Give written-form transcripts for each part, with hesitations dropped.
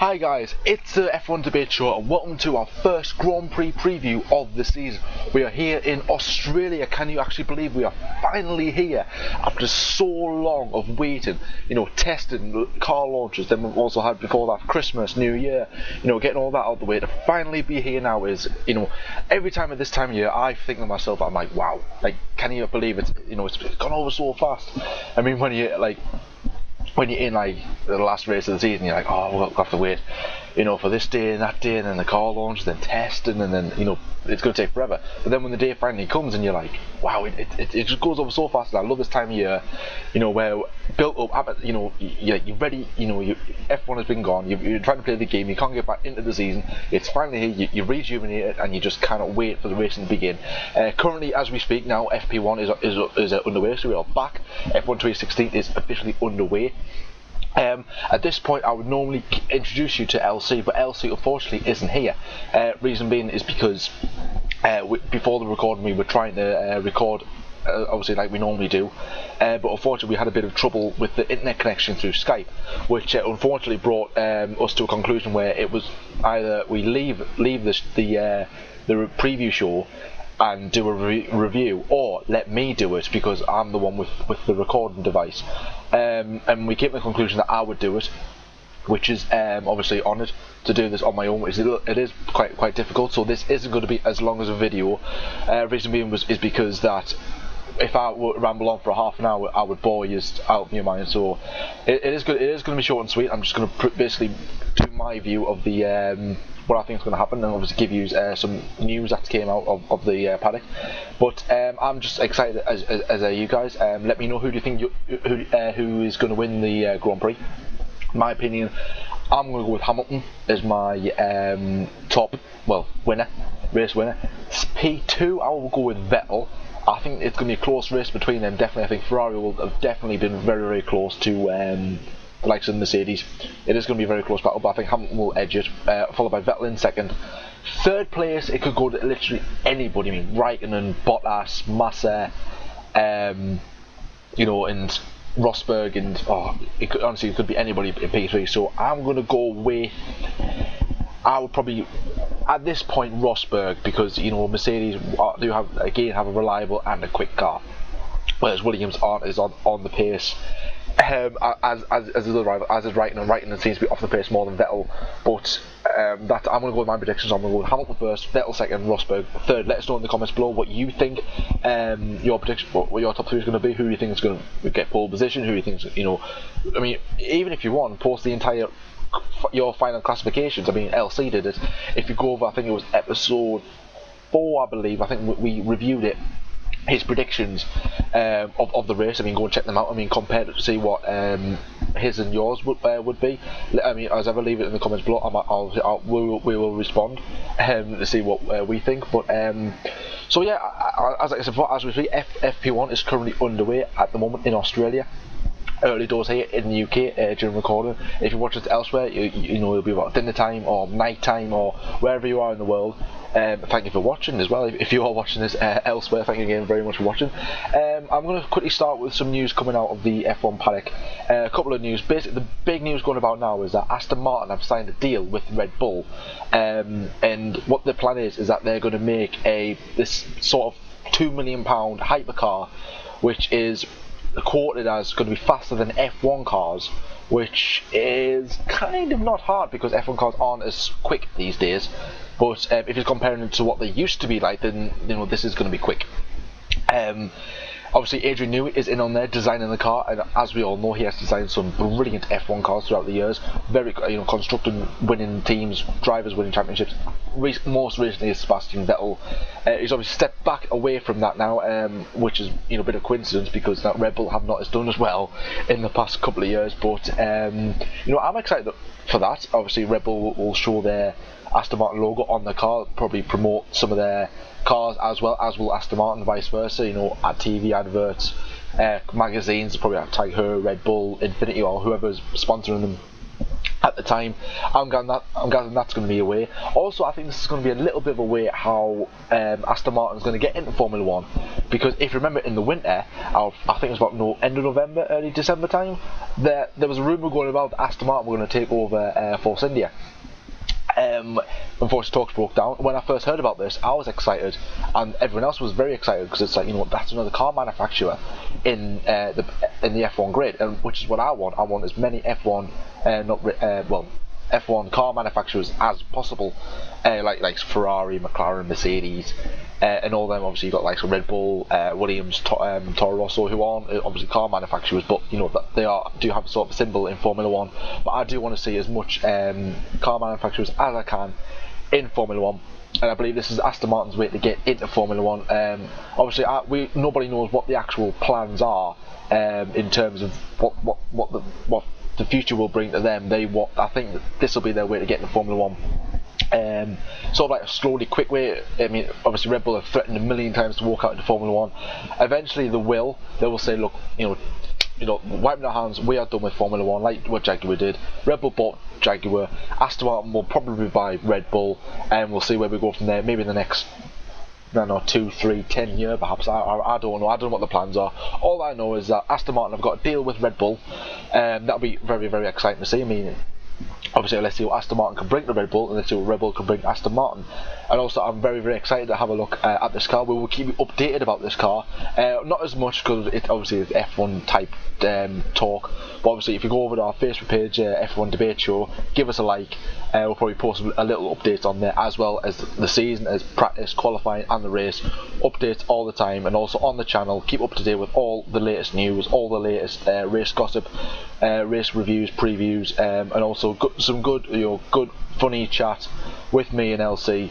Hi guys, it's the F1 Debate Show and welcome to our first Grand Prix preview of the season. We are here in Australia. Can you actually believe we are finally here after so long of waiting, testing car launches. Then we've also had before that Christmas, New Year, getting all that out of the way. To finally be here now is, every time at this time of year I think to myself, I'm like, wow, can you believe it? It's gone over so fast. I mean, when you're in the last race of the season, you're like, oh, we'll have to wait, for this day and that day, and then the car launch, then testing, and then it's going to take forever. But then when the day finally comes, and you're like, wow, it just goes over so fast. And I love this time of year, where built up, you're ready. F1 has been gone. You're trying to play the game. You can't get back into the season. It's finally here. You're rejuvenated, and you just cannot wait for the racing to begin. Currently, as we speak now, FP1 is underway, so we are back. F1 2016 is officially underway. At this point I would normally introduce you to LC, but LC unfortunately isn't here. Reason being is because before the recording we were trying to record obviously like we normally do, but unfortunately we had a bit of trouble with the internet connection through Skype, which unfortunately brought us to a conclusion where it was either we leave the preview show and do a review, or let me do it because I'm the one with the recording device. And we came to the conclusion that I would do it, which is obviously honoured to do this on my own. It is quite difficult, so this isn't going to be as long as a video. Reason being is because that if I were to ramble on for half an hour, I would bore you out of your mind. So it is going to be short and sweet. I'm just going to basically do my view of the what I think is going to happen, and obviously give you some news that came out of the paddock. But I'm just excited as you guys. Let me know who do you think who is going to win the Grand Prix. In my opinion, I'm going to go with Hamilton as my top race winner. P2, I will go with Vettel. I think it's going to be a close race between them. Definitely, I think Ferrari will have definitely been very, very close to the likes of Mercedes. It is going to be a very close battle, but I think Hamilton will edge it, followed by Vettel in second. Third place, it could go to literally anybody. I mean, Raikkonen, Bottas, Massa, and Rosberg, and it could be anybody in P3. So I'm going to go with, I would probably at this point Rosberg, because Mercedes do have a reliable and a quick car, whereas Williams is on the pace. As his other rival, as is Raikkonen seems to be off the pace more than Vettel, but I'm going to go with my predictions. I'm going to go with Hamilton first, Vettel second, Rosberg third. Let us know in the comments below what you think, your prediction, what your top three is going to be, who you think is going to get pole position, who you think is, I mean, even if you want, post the entire your final classifications. I mean, LC did it. If you go over, I think it was episode 4, I believe. I think we reviewed it. His predictions of the race. I mean, go and check them out. I mean, compare to see what his and yours would be. I mean, as ever, leave it in the comments below. We will respond to see what we think. But so yeah, as I said before, as we see, FP1 is currently underway at the moment in Australia. Early doors here in the UK during recording. If you watch it elsewhere, it'll be about dinner time or night time or wherever you are in the world. Thank you for watching as well. If you are watching this elsewhere, thank you again very much for watching. I'm going to quickly start with some news coming out of the F1 paddock. A couple of news. Basically, the big news going about now is that Aston Martin have signed a deal with Red Bull, and what the plan is that they're going to make this sort of £2 million hypercar, which is quoted as going to be faster than F1 cars, which is kind of not hard because F1 cars aren't as quick these days. But if you're comparing it to what they used to be like, then this is going to be quick. Obviously, Adrian Newey is in on there designing the car, and as we all know, he has designed some brilliant F1 cars throughout the years. Very, constructing winning teams, drivers winning championships. Most recently is Sebastian Vettel. He's obviously stepped back away from that now, which is a bit of coincidence because that Red Bull have not as done as well in the past couple of years. But I'm excited for that. Obviously, Red Bull will show their Aston Martin logo on the car, probably promote some of their cars as well as will Aston Martin, vice versa. At TV adverts, magazines, probably have tag her, Red Bull, Infinity, or whoever's sponsoring them at the time. I'm guessing that's going to be a way. Also, I think this is going to be a little bit of a way how Aston Martin's going to get into Formula 1, because if you remember in the winter, I think it was about end of November, early December time, there was a rumour going about that Aston Martin were going to take over Force India. Unfortunately, talks broke down. When I first heard about this, I was excited, and everyone else was very excited, because it's like, you know, that's another car manufacturer in the F1 grid, and which is what I want. I want as many F1 F1 car manufacturers as possible, like Ferrari, McLaren, Mercedes, and all them. Obviously, you've got like Red Bull, Williams, Toro Rosso, who aren't obviously car manufacturers, but you know they do have a sort of a symbol in Formula 1. But I do want to see as much car manufacturers as I can in Formula 1. And I believe this is Aston Martin's way to get into Formula 1. Obviously, nobody knows what the actual plans are in terms of what the future will bring to them. I think that this will be their way to get into Formula 1. Sort of like a slowly, quick way. I mean, obviously Red Bull have threatened a million times to walk out into Formula 1. Eventually they will say, look, you know, wiping their hands, we are done with Formula 1, like what Jaguar did. Red Bull bought Jaguar, Aston Martin will probably buy Red Bull, and we'll see where we go from there, maybe in the next, I don't know, 2, 3, 10 years perhaps. I don't know. I don't know what the plans are. All I know is that Aston Martin have got a deal with Red Bull, and that'll be very, very exciting to see. I mean, obviously, let's see what Aston Martin can bring to Red Bull, and let's see what Red Bull can bring to Aston Martin. And also, I'm very, very excited to have a look at this car. We will keep you updated about this car. Not as much, because it obviously is F1 type talk. But obviously, if you go over to our Facebook page, F1 Debate Show, give us a like. We'll probably post a little update on there, as well as the season, as practice, qualifying, and the race updates all the time. And also on the channel, keep up to date with all the latest news, all the latest race gossip, race reviews, previews, and also some good, funny chat with me and LC.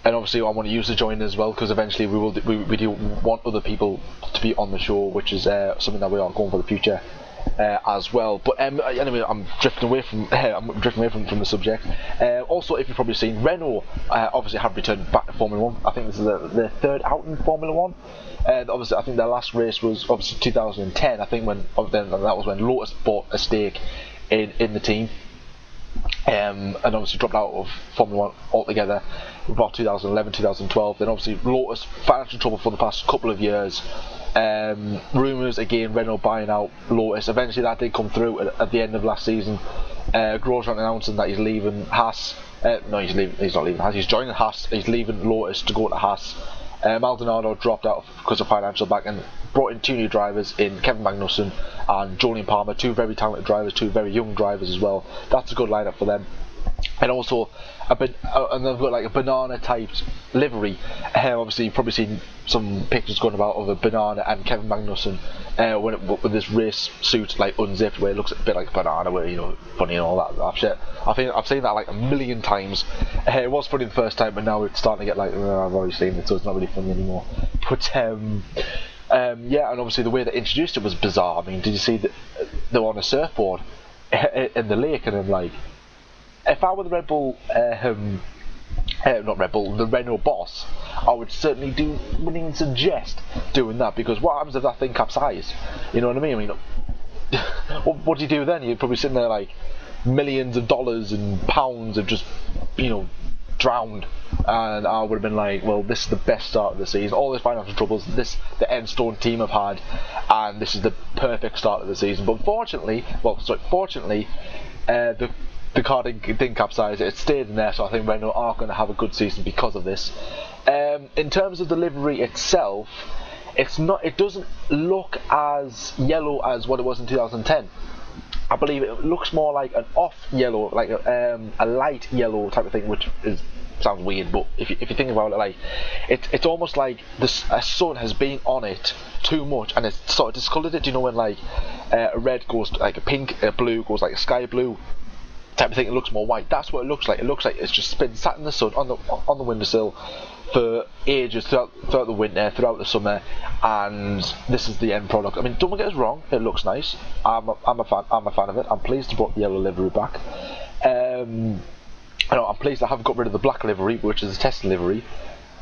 And obviously I want you to join as well, because eventually we do want other people to be on the show, which is something that we are going for the future as well. But anyway, I'm drifting away from the subject. Also, if you've probably seen, Renault obviously have returned back to Formula 1. I think this is their third out in Formula 1. Obviously, I think their last race was obviously 2010. I think that was when Lotus bought a stake in the team. And obviously dropped out of Formula 1 altogether about 2011, 2012. Then obviously Lotus, financial trouble for the past couple of years. Rumours again, Renault buying out Lotus. Eventually that did come through at the end of last season. Grosjean announcing that he's leaving Haas. No, he's not leaving Haas. He's joining Haas. He's leaving Lotus to go to Haas. Maldonado dropped out because of financial back, and brought in 2 new drivers in Kevin Magnussen and Jolyon Palmer, 2 very talented drivers, 2 very young drivers as well. That's a good lineup for them. And also, and they've got like a banana typed livery. Obviously, you've probably seen some pictures going about of a banana and Kevin Magnussen with this race suit like unzipped, where it looks a bit like a banana, where funny and all that shit. I think I've seen that like a million times. It was funny the first time, but now it's starting to get like, I've already seen it, so it's not really funny anymore. But yeah, and obviously the way they introduced it was bizarre. I mean, did you see that they were on a surfboard in the lake, and I'm like, if I were the Red Bull, not Red Bull, the Renault boss, I would certainly wouldn't even suggest doing that, because what happens if that thing capsizes? You know what I mean? I mean, what do you do then? You're probably sitting there like millions of dollars and pounds have just, drowned. And I would have been like, well, this is the best start of the season. All these financial troubles, the Enstone team have had, and this is the perfect start of the season. But fortunately, the car didn't capsize. It stayed in there, so I think Renault are going to have a good season because of this. In terms of the livery itself, it doesn't look as yellow as what it was in 2010. I believe it looks more like an off yellow, like a light yellow type of thing, which sounds weird, but if you think about it, like it's almost like a sun has been on it too much, and it's sort of discoloured it. Do you know when like a red goes to like a pink, a blue goes like a sky blue type of thing? It looks more white. That's what it looks like. It looks like it's just been sat in the sun on the windowsill for ages throughout the winter, throughout the summer, and this is the end product. I mean, don't get us wrong, it looks nice. I'm a fan of it. I'm pleased to brought the yellow livery back. I'm pleased I haven't got rid of the black livery, which is a test livery.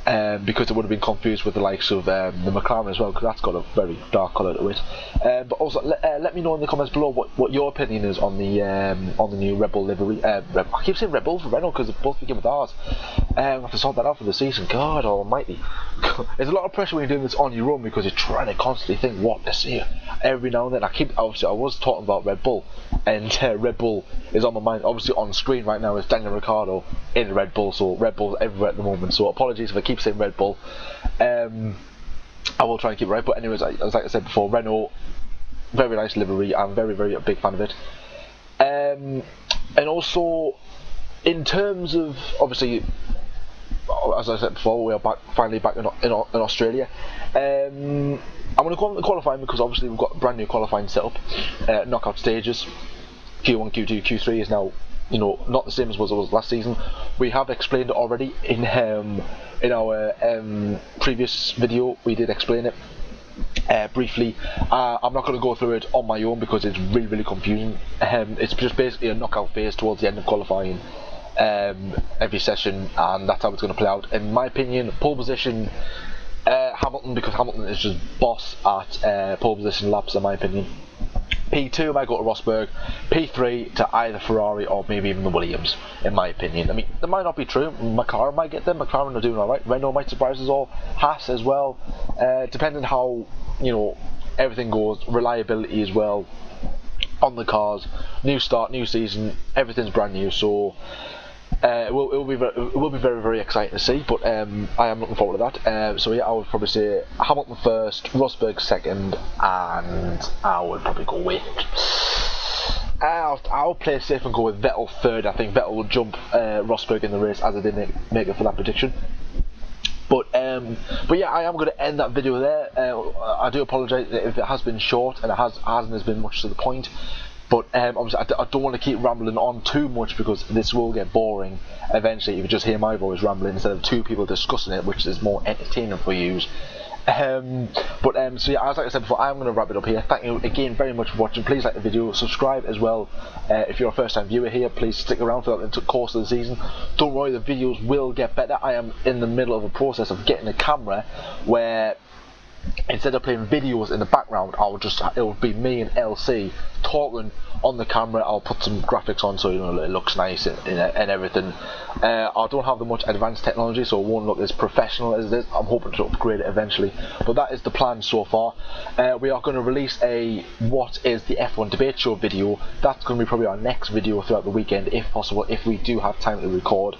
because it would have been confused with the likes of the McLaren as well, because that's got a very dark colour to it. But also let me know in the comments below what your opinion is on the new Red Bull livery. I keep saying Red Bull for Renault because they both begin with R's. I have to sort that out for the season. God almighty. There's a lot of pressure when you're doing this on your own, because you're trying to constantly think what to see every now and then. Obviously I was talking about Red Bull, and Red Bull is on my mind. Obviously on screen right now is Daniel Ricciardo in Red Bull, so Red Bull's everywhere at the moment, so apologies if I keep saying Red Bull. I will try and keep it right, but anyways, as I said before, Renault, very nice livery. I'm very a big fan of it. And also in terms of, obviously, as I said before, we are finally back in Australia. I'm going to go on the qualifying, because obviously we've got a brand new qualifying setup, knockout stages. Q1, Q2, Q3 is now, not the same as what it was last season. We have explained it already in our previous video. We did explain it briefly. I'm not going to go through it on my own because it's really confusing. It's just basically a knockout phase towards the end of qualifying every session, and that's how it's going to play out. In my opinion, pole position, Hamilton, because Hamilton is just boss at pole position laps, in my opinion. P2 might go to Rosberg, P3 to either Ferrari or maybe even the Williams, in my opinion. I mean, that might not be true. McLaren might get them. McLaren are doing alright. Renault might surprise us all. Haas as well. Depending how, everything goes. Reliability as well on the cars. New start, new season. Everything's brand new. So it will be very exciting to see, but I am looking forward to that. So yeah, I would probably say Hamilton first, Rosberg second, and I would probably go with I'll play it safe and go with Vettel third. I think Vettel will jump Rosberg in the race, as I did make it for that prediction. But yeah, I am going to end that video there. I do apologise if it has been short and it hasn't been much to the point. But obviously I don't want to keep rambling on too much, because this will get boring eventually if you just hear my voice rambling instead of two people discussing it, which is more entertaining for you. So yeah, as I said before, I'm going to wrap it up here. Thank you again very much for watching. Please like the video, subscribe as well. If you're a first time viewer here, please stick around for the course of the season. Don't worry, the videos will get better. I am in the middle of a process of getting a camera where, instead of playing videos in the background, it will be me and LC talking on the camera. I'll put some graphics on so it looks nice and everything. I don't have the much advanced technology, so it won't look as professional as this. I'm hoping to upgrade it eventually, but that is the plan so far. We are going to release a what is the F1 debate show video. That's going to be probably our next video throughout the weekend, if possible, if we do have time to record.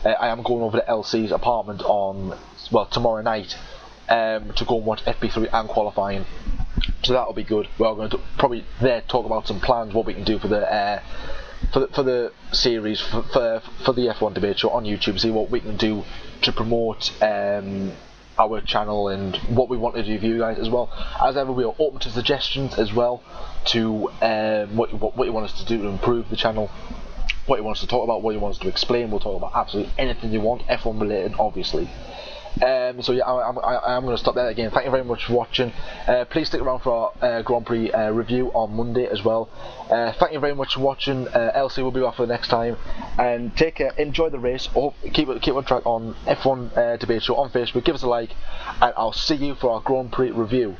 I am going over to LC's apartment tomorrow night, to go and watch FP3 and qualifying, so that'll be good. We're going to probably there talk about some plans, what we can do for the series, for the F1 debate show on YouTube, see what we can do to promote our channel and what we want to do for you guys as well. As ever, we are open to suggestions as well, to what you want us to do to improve the channel, what you want us to talk about, what you want us to explain. We'll talk about absolutely anything you want, F1 related, obviously. So yeah, I'm going to stop there again. Thank you very much for watching. Please stick around for our Grand Prix review on Monday as well. Thank you very much for watching. LC will be back for the next time, and take care. Enjoy the race. Keep on track on F1 debate show on Facebook. Give us a like, and I'll see you for our Grand Prix review.